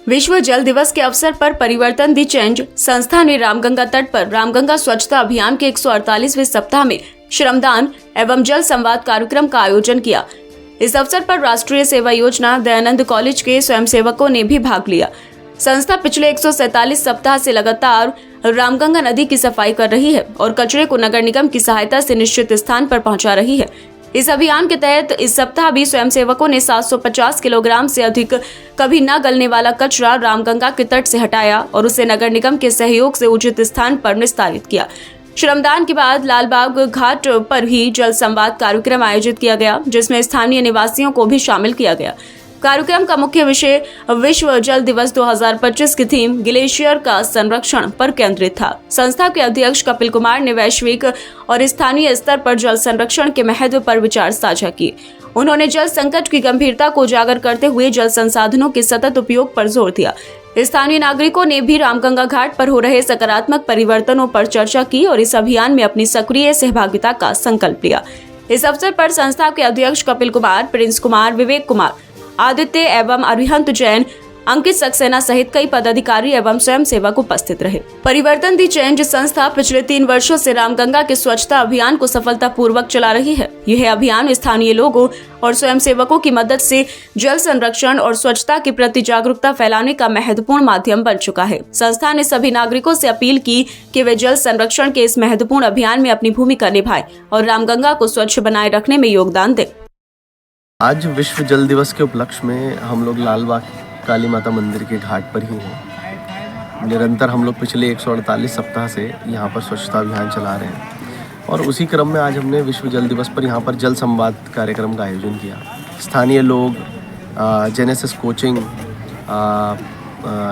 विश्व जल दिवस के अवसर पर परिवर्तन दी चेंज संस्था ने रामगंगा तट पर रामगंगा स्वच्छता अभियान के 148वें सप्ताह में श्रमदान एवं जल संवाद कार्यक्रम का आयोजन किया। इस अवसर पर राष्ट्रीय सेवा योजना दयानंद कॉलेज के स्वयंसेवकों ने भी भाग लिया। संस्था पिछले 147 सप्ताह से लगातार रामगंगा नदी की सफाई कर रही है और कचरे को नगर निगम की सहायता से निश्चित स्थान पर पहुंचा रही है। इस अभियान के तहत इस सप्ताह भी स्वयंसेवकों ने 750 किलोग्राम से अधिक कभी न गलने वाला कचरा रामगंगा के तट से हटाया और उसे नगर निगम के सहयोग से उचित स्थान पर निस्तारित किया। श्रमदान के बाद लालबाग घाट पर भी जल संवाद कार्यक्रम आयोजित किया गया, जिसमें स्थानीय निवासियों को भी शामिल किया गया। कार्यक्रम का मुख्य विषय विश्व जल दिवस 2025 की थीम ग्लेशियर का संरक्षण पर केंद्रित था। संस्था के अध्यक्ष कपिल कुमार ने वैश्विक और स्थानीय स्तर पर जल संरक्षण के महत्व पर विचार साझा किए। उन्होंने जल संकट की गंभीरता को उजागर करते हुए जल संसाधनों के सतत उपयोग पर जोर दिया। स्थानीय नागरिकों ने भी रामगंगा घाट पर हो रहे सकारात्मक परिवर्तनों पर चर्चा की और इस अभियान में अपनी सक्रिय सहभागिता का संकल्प लिया। इस अवसर पर संस्था के अध्यक्ष कपिल कुमार, प्रिंस कुमार, विवेक कुमार, आदित्य एवं अरिहंत जैन, अंकित सक्सेना सहित कई पदाधिकारी एवं स्वयंसेवक उपस्थित रहे। परिवर्तन दी चेंज संस्था पिछले 3 वर्षों से रामगंगा के स्वच्छता अभियान को सफलतापूर्वक चला रही है। यह अभियान स्थानीय लोगों और स्वयंसेवकों की मदद से जल संरक्षण और स्वच्छता के प्रति जागरूकता फैलाने का महत्वपूर्ण माध्यम बन चुका है। संस्था ने सभी नागरिकों से अपील की कि वे जल संरक्षण के इस महत्वपूर्ण अभियान में अपनी भूमिका निभाएं और रामगंगा को स्वच्छ बनाए रखने में योगदान दें। आज विश्व जल दिवस के उपलक्ष्य में हम लोग लालबाग काली माता मंदिर के घाट पर ही हैं। निरंतर हम लोग पिछले 148 सप्ताह से यहाँ पर स्वच्छता अभियान चला रहे हैं और उसी क्रम में आज हमने विश्व जल दिवस पर यहाँ पर जल संवाद कार्यक्रम का आयोजन किया। स्थानीय लोग, जेनेसिस कोचिंग,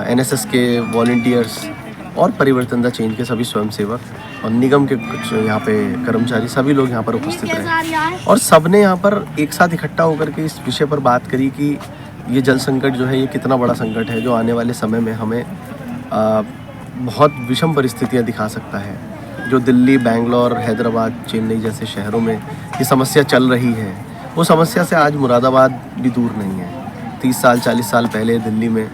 एनएसएस के वॉलंटियर्स और परिवर्तन द चेंज के सभी स्वयंसेवक और निगम के कुछ यहाँ पे कर्मचारी, सभी लोग यहाँ पर उपस्थित रहे और सबने यहाँ पर एक साथ इकट्ठा होकर के इस विषय पर बात करी कि ये जल संकट जो है ये कितना बड़ा संकट है जो आने वाले समय में हमें बहुत विषम परिस्थितियाँ दिखा सकता है। जो दिल्ली, बेंगलोर, हैदराबाद, चेन्नई जैसे शहरों में ये समस्या चल रही है, वो समस्या से आज मुरादाबाद भी दूर नहीं है। 30 साल 40 साल पहले दिल्ली में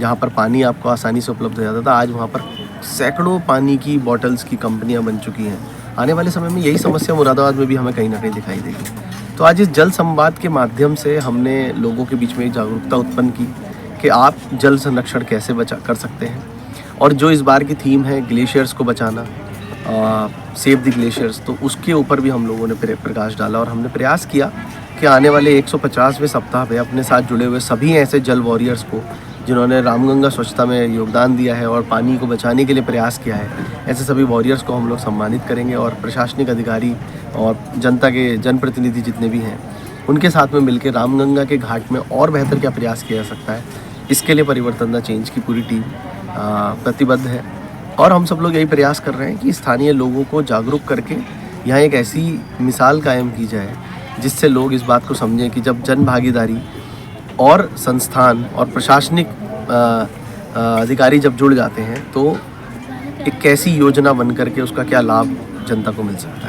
जहाँ पर पानी आपको आसानी से उपलब्ध हो जाता था, आज वहाँ पर सैकड़ों पानी की बॉटल्स की कंपनियाँ बन चुकी हैं। आने वाले समय में यही समस्या मुरादाबाद में भी हमें कहीं ना कहीं दिखाई देगी। तो आज इस जल संवाद के माध्यम से हमने लोगों के बीच में एक जागरूकता उत्पन्न की कि आप जल संरक्षण कैसे कर सकते हैं। और जो इस बार की थीम है ग्लेशियर्स को बचाना, सेव द ग्लेशियर्स, तो उसके ऊपर भी हम लोगों ने प्रकाश डाला और हमने प्रयास किया कि आने वाले 150वें सप्ताह में अपने साथ जुड़े हुए सभी ऐसे जल वॉरियर्स को जिन्होंने रामगंगा स्वच्छता में योगदान दिया है और पानी को बचाने के लिए प्रयास किया है, ऐसे सभी वॉरियर्स को हम लोग सम्मानित करेंगे और प्रशासनिक अधिकारी और जनता के जनप्रतिनिधि जितने भी हैं उनके साथ में मिलकर रामगंगा के घाट में और बेहतर क्या प्रयास किया जा सकता है, इसके लिए परिवर्तन द चेंज की पूरी टीम प्रतिबद्ध है। और हम सब लोग यही प्रयास कर रहे हैं कि स्थानीय लोगों को जागरूक करके यहाँ एक ऐसी मिसाल कायम की जाए जिससे लोग इस बात को समझें कि जब जन भागीदारी और संस्थान और प्रशासनिक अधिकारी जब जुड़ जाते हैं तो एक कैसी योजना बन करके उसका क्या लाभ जनता को मिल सकता है।